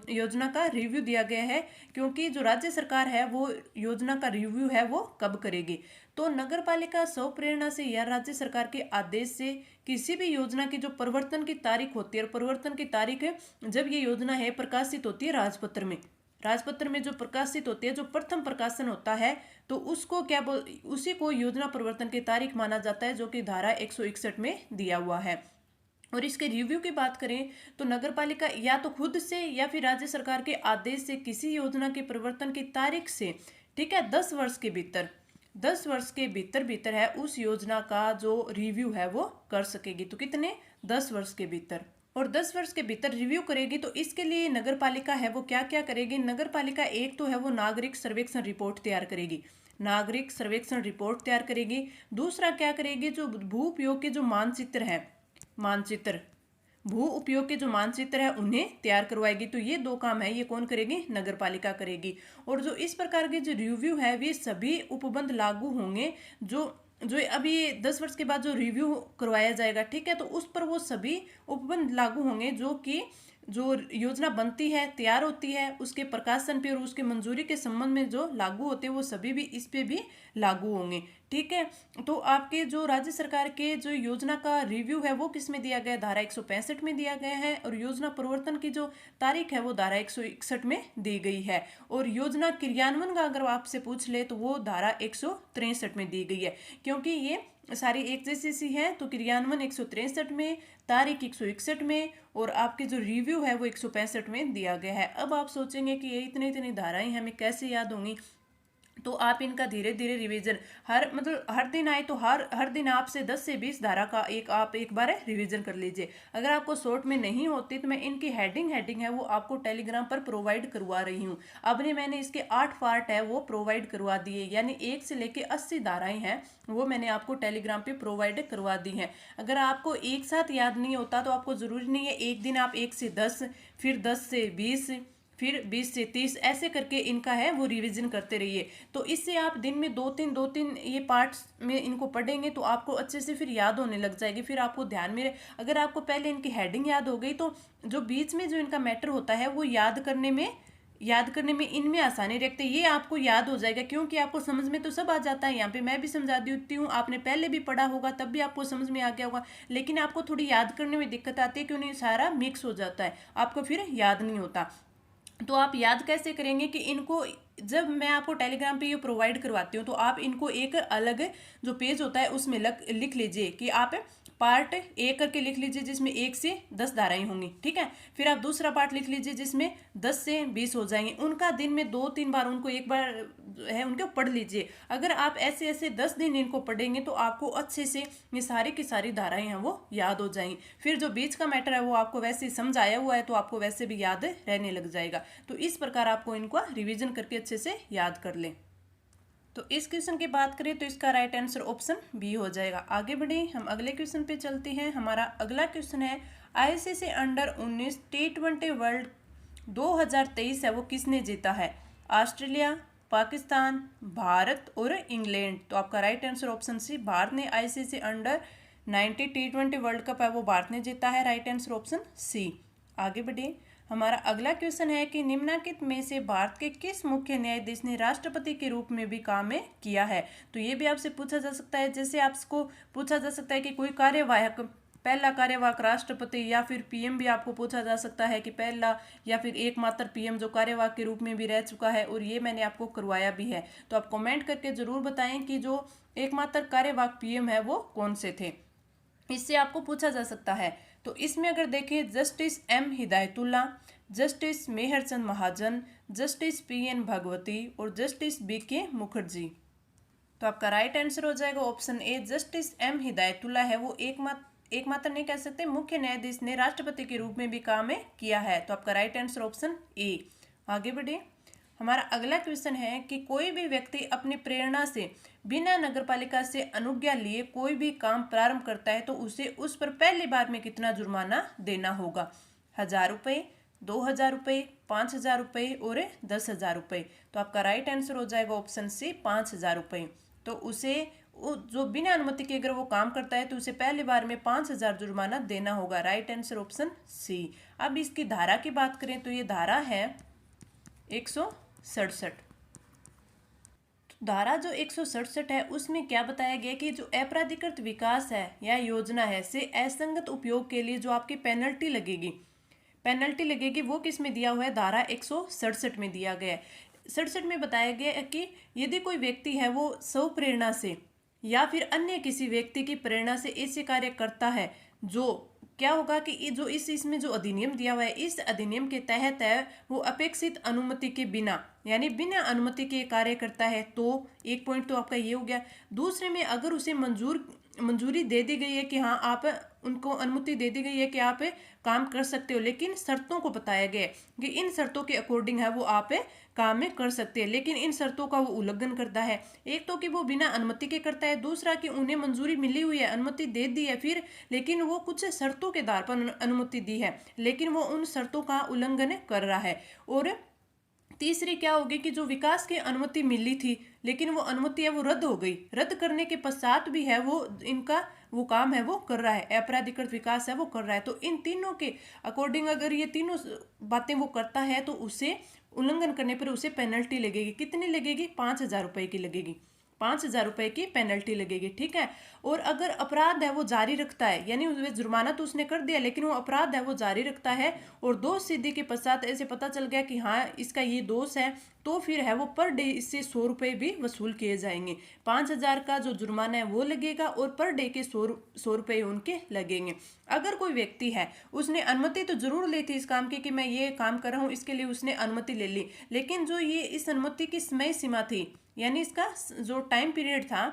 योजना का रिव्यू दिया गया है, क्योंकि जो राज्य सरकार है वो योजना का रिव्यू है वो कब करेगी। तो नगर पालिका स्व प्रेरणा से या राज्य सरकार के आदेश से किसी भी योजना की जो परिवर्तन की तारीख होती है, और परिवर्तन की तारीख है जब ये योजना है प्रकाशित होती है राजपत्र में, राजपत्र में जो प्रकाशित होती है, जो प्रथम प्रकाशन होता है, तो उसको क्या उसी को योजना परिवर्तन की तारीख माना जाता है, जो कि धारा 161 में दिया हुआ है। और इसके रिव्यू की बात करें तो नगर पालिका या तो खुद से या फिर राज्य सरकार के आदेश से किसी योजना के परिवर्तन की तारीख से, ठीक है, 10 वर्ष के भीतर 10 वर्ष के भीतर भीतर है उस योजना का जो रिव्यू है वो कर सकेगी। तो कितने, 10 वर्ष के भीतर। और 10 वर्ष के भीतर रिव्यू करेगी तो इसके लिए नगर पालिका है वो क्या क्या करेगी। नगर पालिका एक तो है वो नागरिक सर्वेक्षण रिपोर्ट तैयार करेगी, नागरिक सर्वेक्षण रिपोर्ट तैयार करेगी। दूसरा क्या करेगी, जो भू उपयोग के जो मानचित्र है, मानचित्र, भू उपयोग के जो मानचित्र है उन्हें तैयार करवाएगी। तो ये दो काम है, ये कौन करेगी, नगर पालिका करेगी। और जो इस प्रकार के जो रिव्यू है वे सभी उपबंध लागू होंगे जो जो अभी 10 वर्ष के बाद जो रिव्यू करवाया जाएगा, ठीक है, तो उस पर वो सभी उपबंध लागू होंगे जो कि जो योजना बनती है, तैयार होती है, उसके प्रकाशन पे और उसके मंजूरी के संबंध में जो लागू होते हैं वो सभी भी इस पे भी लागू होंगे। ठीक है, तो आपके जो राज्य सरकार के जो योजना का रिव्यू है वो किस में दिया गया है, धारा 165 में दिया गया है। और योजना प्रवर्तन की जो तारीख है वो धारा 161 में दी गई है। और योजना क्रियान्वयन का अगर आपसे पूछ ले तो वो धारा 163 में दी गई है। क्योंकि ये सारी एक जैसी सी है तो क्रियान्वयन 163 में, तारीख 161 में और आपके जो रिव्यू है वो 165 में दिया गया है। अब आप सोचेंगे कि ये इतनी इतनी धाराएं हमें कैसे याद होंगी, तो आप इनका धीरे धीरे रिवीजन हर दिन आए तो हर दिन आपसे 10 से 20 धारा का आप एक बार रिवीजन कर लीजिए। अगर आपको शॉर्ट में नहीं होती तो मैं इनकी हेडिंग है वो आपको टेलीग्राम पर प्रोवाइड करवा रही हूँ। अब मैंने इसके 8 पार्ट है वो प्रोवाइड करवा दिए, यानी 1 से लेके 80 धाराएं हैं वो मैंने आपको टेलीग्राम पे प्रोवाइड करवा दी हैं। अगर आपको एक साथ याद नहीं होता तो आपको ज़रूरी नहीं है एक दिन आप 1 से 10, फिर 10 से 20, फिर 20 से 30 ऐसे करके इनका है वो रिवीजन करते रहिए। तो इससे आप दिन में दो तीन ये पार्ट्स में इनको पढ़ेंगे तो आपको अच्छे से फिर याद होने लग जाएगी, फिर आपको ध्यान में अगर आपको पहले इनकी हेडिंग याद हो गई तो जो बीच में जो इनका मैटर होता है वो याद करने में इनमें आसानी रखते हैं, ये आपको याद हो जाएगा। क्योंकि आपको समझ में तो सब आ जाता है, यहाँ पे मैं भी समझा देती हूँ, आपने पहले भी पढ़ा होगा तब भी आपको समझ में आ गया होगा, लेकिन आपको थोड़ी याद करने में दिक्कत आती है क्योंकि सारा मिक्स हो जाता है, आपको फिर याद नहीं होता। तो आप याद कैसे करेंगे कि इनको जब मैं आपको टेलीग्राम पे ये प्रोवाइड करवाती हूँ तो आप इनको एक अलग जो पेज होता है उसमें लिख लीजिए कि आप पार्ट 1 करके लिख लीजिए जिसमें 1 से 10 धाराएं होंगी। ठीक है, फिर आप दूसरा पार्ट लिख लीजिए जिसमें 10 से 20 हो जाएंगे। उनका दिन में 2-3 बार उनको एक बार है उनको पढ़ लीजिए। अगर आप ऐसे ऐसे 10 दिन इनको पढ़ेंगे तो आपको अच्छे से ये सारी की सारी धाराएं हैं वो याद हो जाएंगी। फिर जो बीच का मैटर है वो आपको वैसे ही समझ आया हुआ है तो आपको वैसे भी याद रहने लग जाएगा। तो इस प्रकार आपको इनको रिविजन करके अच्छे से याद कर लें। तो इस क्वेश्चन की बात करें तो इसका राइट आंसर ऑप्शन बी हो जाएगा। आगे बढ़े, हम अगले क्वेश्चन पे चलते हैं। हमारा अगला क्वेश्चन है आईसीसी अंडर 19 T20 वर्ल्ड 2023 है वो किसने जीता है, ऑस्ट्रेलिया, पाकिस्तान, भारत और इंग्लैंड। तो आपका right answer option C, Bharat ने ICC under 19 T20 world cup है वो भारत ने जीता है, राइट आंसर ऑप्शन सी। आगे बढ़े, हमारा अगला क्वेश्चन है कि निम्नलिखित में से भारत के किस मुख्य न्यायाधीश ने राष्ट्रपति के रूप में भी काम किया है। तो ये भी आपसे पूछा जा सकता है, जैसे आपको पूछा जा सकता है कि कोई कार्यवाहक, पहला कार्यवाहक राष्ट्रपति या फिर पीएम भी आपको पूछा जा सकता है कि पहला या फिर एकमात्र पीएम जो कार्यवाहक के रूप में भी रह चुका है, और ये मैंने आपको करवाया भी है। तो आप कमेंट करके जरूर बताएं कि जो एकमात्र कार्यवाहक पीएम है वो कौन से थे, इससे आपको पूछा जा सकता है। तो इसमें अगर देखें justice M Hidayatullah, justice Mehrchand Mahajan, justice P N Bhagwati और जस्टिस बीके मुखर्जी। तो आपका राइट आंसर हो जाएगा option A, justice M Hidayatullah है वो एकमात्र नहीं कह सकते, मुख्य न्यायाधीश ने राष्ट्रपति के रूप में भी काम किया है। तो आपका राइट आंसर ऑप्शन ए। आगे बढ़े, हमारा अगला क्वेश्चन है कि कोई भी व्यक्ति अपनी प्रेरणा से बिना नगरपालिका से अनुज्ञा लिए कोई भी काम प्रारंभ करता है तो उसे उस पर पहली बार में कितना जुर्माना देना होगा, 1000 रुपये, 2000 रुपये, 5000 रुपये और 10,000 रुपये। तो आपका राइट आंसर हो जाएगा ऑप्शन सी, 5000 रुपये। तो उसे जो बिना अनुमति के अगर वो काम करता है तो उसे पहली बार में 5000 जुर्माना देना होगा, राइट आंसर ऑप्शन सी। अब इसकी धारा की बात करें तो ये धारा है 167। धारा जो 167 है उसमें क्या बताया गया कि जो अपराधिकृत विकास है या योजना है से असंगत उपयोग के लिए जो आपकी पेनल्टी लगेगी वो किस में दिया हुआ है, धारा 167 में दिया गया है। 67 में बताया गया है कि यदि कोई व्यक्ति है वो स्वप्रेरणा से या फिर अन्य किसी व्यक्ति की प्रेरणा से ऐसे कार्य करता है जो क्या होगा कि जो इसमें जो अधिनियम दिया हुआ है, इस अधिनियम के तहत है वो अपेक्षित अनुमति के बिना, यानी बिना अनुमति के कार्य करता है, तो एक पॉइंट तो आपका ये हो गया। दूसरे में अगर उसे मंजूरी दे दी गई है कि हाँ आप उनको अनुमति दे दी गई है कि आप काम कर सकते हो, लेकिन शर्तों को बताया गया है कि इन शर्तों के अकॉर्डिंग है वो आप काम में कर सकते हैं, लेकिन इन शर्तों का वो उल्लंघन करता है। एक तो कि वो बिना अनुमति के करता है, दूसरा कि उन्हें मंजूरी मिली हुई है, अनुमति दे दी है फिर, लेकिन वो कुछ शर्तों के आधार पर अनुमति दी है, लेकिन वो उन शर्तों का उल्लंघन कर रहा है। और तीसरी क्या होगी कि जो विकास की अनुमति मिली थी लेकिन वो अनुमति है वो रद्द हो गई, रद्द करने के पश्चात भी है वो इनका वो काम है वो कर रहा है, अपराधिकृत विकास है वो कर रहा है। तो इन तीनों के अकॉर्डिंग अगर ये तीनों बातें वो करता है तो उसे उल्लंघन करने पर उसे पेनल्टी लगेगी। कितनी लगेगी? 5,000 रुपए की लगेगी, 5,000 रुपए की पेनल्टी लगेगी, ठीक है। और अगर अपराध है वो जारी रखता है, यानी जुर्माना तो उसने कर दिया लेकिन वो अपराध है वो जारी रखता है और दोष सिद्धि के पश्चात ऐसे पता चल गया कि हाँ इसका ये दोष है, तो फिर है वो पर डे इससे 100 रुपये भी वसूल किए जाएंगे। 5,000 का जो जुर्माना है वो लगेगा और पर डे के 100 रुपये उनके लगेंगे। अगर कोई व्यक्ति है उसने अनुमति तो जरूर ली थी इस काम की कि मैं ये काम कर रहा हूँ, इसके लिए उसने अनुमति ले ली, लेकिन जो ये इस अनुमति की समय सीमा थी, यानी इसका जो टाइम पीरियड था,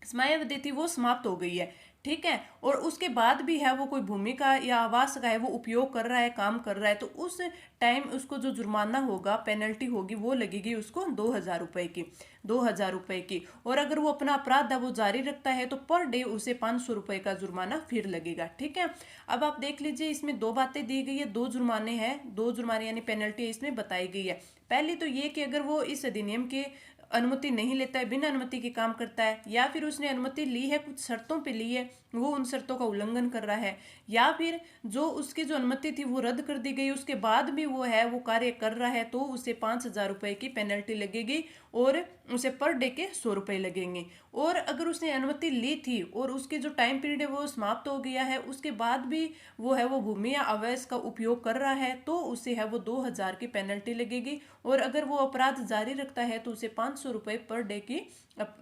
समयावधि थी, वो समाप्त हो गई है, ठीक है। और उसके बाद भी है वो कोई भूमि का या आवास का है वो उपयोग कर रहा है, काम कर रहा है, तो उस टाइम उसको जो जुर्माना होगा, पेनल्टी होगी, वो लगेगी उसको 2,000 रुपए की, 2,000 रुपए की। और अगर वो अपना अपराध है वो जारी रखता है तो पर डे उसे 500 रुपए का जुर्माना फिर लगेगा, ठीक है। अब आप देख लीजिए इसमें दो बातें दी गई है, दो जुर्माने हैं, दो जुर्माने यानी पेनल्टी इसमें बताई गई है। पहली तो ये कि अगर वो इस अधिनियम के अनुमति नहीं लेता है, बिना अनुमति के काम करता है, या फिर उसने अनुमति ली है कुछ शर्तों पे ली है, वो उन शर्तों का उल्लंघन कर रहा है, या फिर जो उसकी जो अनुमति थी वो रद्द कर दी गई, उसके बाद भी वो है वो कार्य कर रहा है, तो उसे 5,000 रुपए की पेनल्टी लगेगी और उसे पर डे के 100 रुपये लगेंगे। और अगर उसने अनुमति ली थी और उसके जो टाइम पीरियड है वो समाप्त हो गया है, उसके बाद भी वो है वो भूमि या आवास का उपयोग कर रहा है, तो उसे है वो 2,000 की पेनल्टी लगेगी। और अगर वो अपराध जारी रखता है तो उसे 500 रुपये पर डे की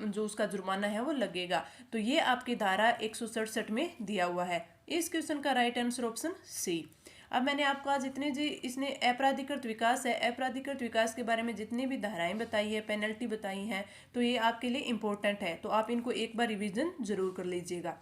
जो उसका जुर्माना है वो लगेगा। तो ये आपकी धारा 167 में दिया हुआ है। इस क्वेश्चन का राइट आंसर ऑप्शन सी। अब मैंने आपको आज जितने जी इसने अपराधिकृत विकास है, अपराधिकृत विकास के बारे में जितनी भी धाराएं बताई है, पेनल्टी बताई हैं, तो ये आपके लिए इम्पोर्टेंट है, तो आप इनको एक बार रिवीजन जरूर कर लीजिएगा।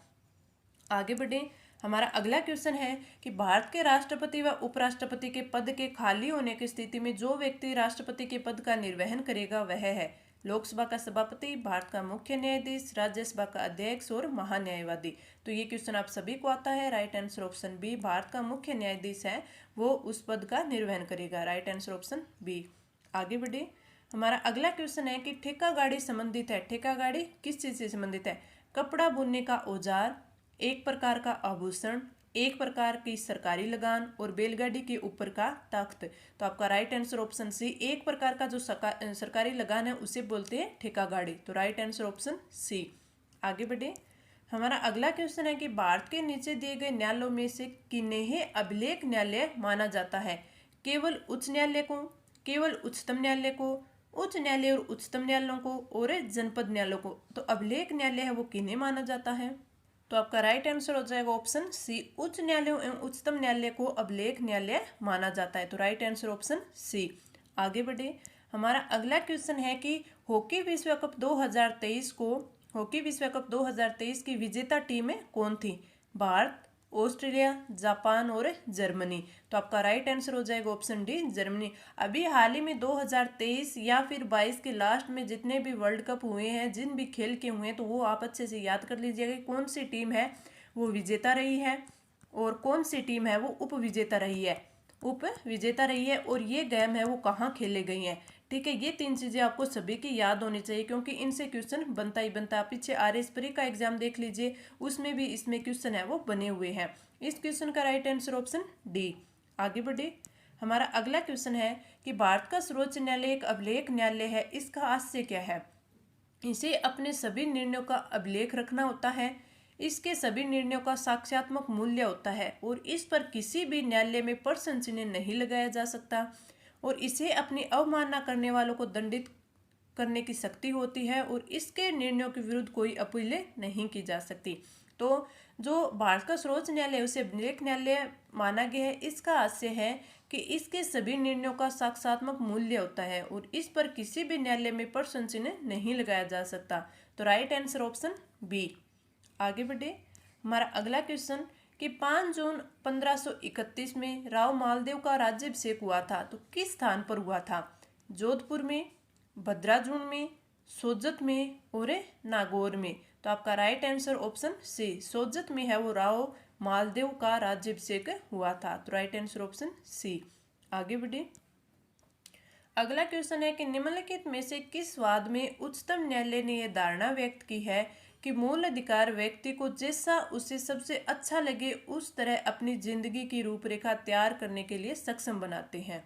आगे बढ़ें। हमारा अगला क्वेश्चन है कि भारत के राष्ट्रपति व उपराष्ट्रपति के पद के खाली होने की स्थिति में जो व्यक्ति राष्ट्रपति के पद का निर्वहन करेगा वह है लोकसभा का सभापति, भारत का मुख्य न्यायाधीश, राज्यसभा का अध्यक्ष और महान्यायवादी। तो ये क्वेश्चन आप सभी को आता है। Right answer option B, Bharat का मुख्य न्यायाधीश है वो उस पद का निर्वहन करेगा। Right answer option B. आगे बढ़े। हमारा अगला क्वेश्चन है कि ठेका गाड़ी संबंधित है। ठेका गाड़ी किस चीज से संबंधित है? कपड़ा बुनने का औजार, एक प्रकार का आभूषण, एक प्रकार की सरकारी लगान और बैलगाड़ी के ऊपर का तख्त। तो आपका राइट आंसर ऑप्शन सी, एक प्रकार का जो सरकारी लगान है उसे बोलते हैं ठेका गाड़ी। तो राइट आंसर ऑप्शन सी। आगे बढ़े। हमारा अगला क्वेश्चन है कि भारत के नीचे दिए गए न्यायालयों में से किन्हें अभिलेख न्यायालय माना जाता है? केवल उच्च न्यायालय को, केवल उच्चतम न्यायालय को, उच्च न्यायालय और उच्चतम न्यायालयों को और जनपद न्यायालयों को। तो अभिलेख न्यायालय है वो किन्हें माना जाता है? तो आपका राइट आंसर हो जाएगा ऑप्शन सी, उच्च न्यायालयों एवं उच्चतम न्यायालय को अभिलेख न्यायालय माना जाता है। तो राइट आंसर ऑप्शन सी। आगे बढ़े। हमारा अगला क्वेश्चन है कि हॉकी विश्व कप 2023 को, हॉकी विश्व कप 2023 की विजेता टीमें कौन थी? भारत, ऑस्ट्रेलिया, जापान और जर्मनी। तो आपका राइट आंसर हो जाएगा ऑप्शन डी, जर्मनी। अभी हाल ही में 2023 या फिर 22 के लास्ट में जितने भी वर्ल्ड कप हुए हैं, जिन भी खेल के हुए हैं, तो वो आप अच्छे से याद कर लीजिएगा कि कौन सी टीम है वो विजेता रही है और कौन सी टीम है वो उप विजेता रही है, उप विजेता रही है, और ये गेम है वो कहाँ खेले गई हैं। ठीक है, ये तीन चीजें आपको सभी की याद होनी चाहिए क्योंकि इनसे क्वेश्चन बनता ही बनता है। पीछे RS का एग्जाम देख लीजिए, उसमें भी इसमें क्वेश्चन है वो बने हुए हैं। इस क्वेश्चन का राइट आंसर ऑप्शन डी। आगे बढ़े। हमारा अगला क्वेश्चन है कि भारत का सर्वोच्च न्यायालय एक अभिलेख न्यायालय है, इसका आशय क्या है? इसे अपने सभी निर्णयों का अभिलेख रखना होता है, इसके सभी निर्णयों का साक्ष्यात्मक मूल्य होता है और इस पर किसी भी न्यायालय में प्रश्न चिन्ह नहीं लगाया जा सकता, और इसे अपनी अवमानना करने वालों को दंडित करने की शक्ति होती है और इसके निर्णयों के विरुद्ध कोई अपील नहीं की जा सकती। तो जो भारत का सर्वोच्च न्यायालय उसे विवेक न्यायालय माना गया है। इसका आशय है कि इसके सभी निर्णयों का साक्षात्मक मूल्य होता है और इस पर किसी भी न्यायालय में प्रश्न चिन्ह नहीं लगाया जा सकता। तो राइट आंसर ऑप्शन बी। आगे बढ़े, हमारा अगला क्वेश्चन कि 5 जून 1531 में राव मालदेव का राज्याभिषेक हुआ था, तो किस स्थान पर हुआ था? जोधपुर में, भद्राजुन में, सोजत में और नागौर में। तो आपका right answer option C, Sojat में है वो राव मालदेव का राज्याभिषेक हुआ था। तो राइट आंसर ऑप्शन सी। आगे बढ़े, अगला क्वेश्चन है कि निम्नलिखित में से किस वाद में उच्चतम न्यायालय ने यह धारणा व्यक्त की है कि मूल अधिकार व्यक्ति को जैसा उसे सबसे अच्छा लगे उस तरह अपनी जिंदगी की रूपरेखा तैयार करने के लिए सक्षम बनाते हैं?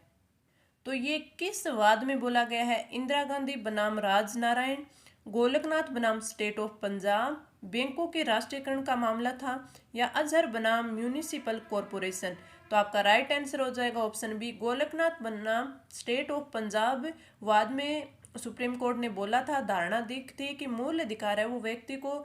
तो ये किस वाद में बोला गया है? इंदिरा गांधी बनाम राजनारायण, गोलकनाथ बनाम स्टेट ऑफ पंजाब, बैंकों के राष्ट्रीयकरण का मामला था, या अजहर बनाम म्यूनिसिपल कॉरपोरेशन। तो आपका राइट आंसर हो जाएगा ऑप्शन बी, गोलकनाथ बनाम स्टेट ऑफ पंजाब वाद में सुप्रीम कोर्ट ने बोला था, धारणा दी थी कि मूल अधिकार है वो व्यक्ति को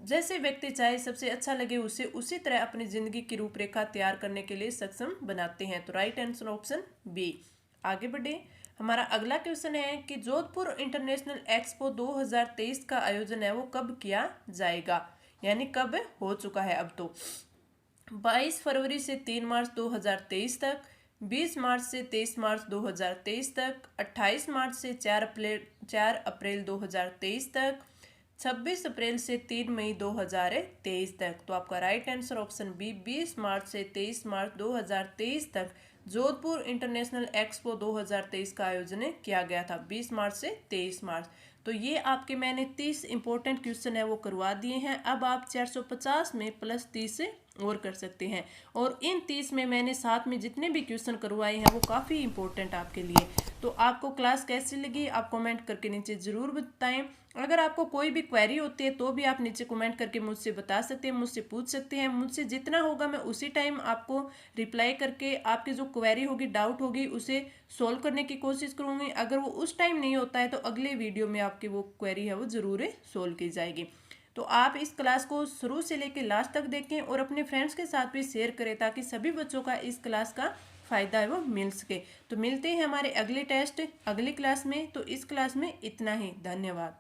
जैसे व्यक्ति चाहे सबसे अच्छा लगे उसे उसी तरह अपनी जिंदगी की रूपरेखा तैयार करने के लिए सक्षम बनाते हैं। तो राइट आंसर ऑप्शन बी। आगे बढ़े, हमारा अगला क्वेश्चन है कि जोधपुर इंटरनेशनल एक्सपो 2023 का आयोजन है वो कब किया जाएगा, यानी कब हो चुका है अब तो? 22 फरवरी से 3 मार्च 2023 तक, 20 मार्च से 23 मार्च 2023 तक, 28 मार्च से 4 अप्रैल 2023 तक, 26 अप्रैल से 3 मई 2023 तक। तो आपका राइट आंसर ऑप्शन बी, 20 मार्च से 23 मार्च 2023 तक जोधपुर इंटरनेशनल एक्सपो 2023 का आयोजन किया गया था, 20 मार्च से 23 मार्च। तो ये आपके मैंने 30 इंपॉर्टेंट क्वेश्चन है वो करवा दिए हैं। अब आप 450 में प्लस 30 और कर सकते हैं, और इन 30 में मैंने साथ में जितने भी क्वेश्चन करवाए हैं वो काफ़ी इंपॉर्टेंट आपके लिए। तो आपको क्लास कैसी लगी आप कमेंट करके नीचे ज़रूर बताएं। अगर आपको कोई भी क्वेरी होती है तो भी आप नीचे कमेंट करके मुझसे बता सकते हैं, मुझसे पूछ सकते हैं। मुझसे जितना होगा मैं उसी टाइम आपको रिप्लाई करके आपकी जो क्वेरी होगी, डाउट होगी, उसे सोल्व करने की कोशिश करूँगी। अगर वो उस टाइम नहीं होता है तो अगले वीडियो में आपकी वो क्वेरी है वो ज़रूर सोल्व की जाएगी। तो आप इस क्लास को शुरू से लेकर लास्ट तक देखें और अपने फ्रेंड्स के साथ भी शेयर करें ताकि सभी बच्चों का इस क्लास का फ़ायदा है वो मिल सके। तो मिलते हैं हमारे अगले टेस्ट अगली क्लास में। तो इस क्लास में इतना ही, धन्यवाद।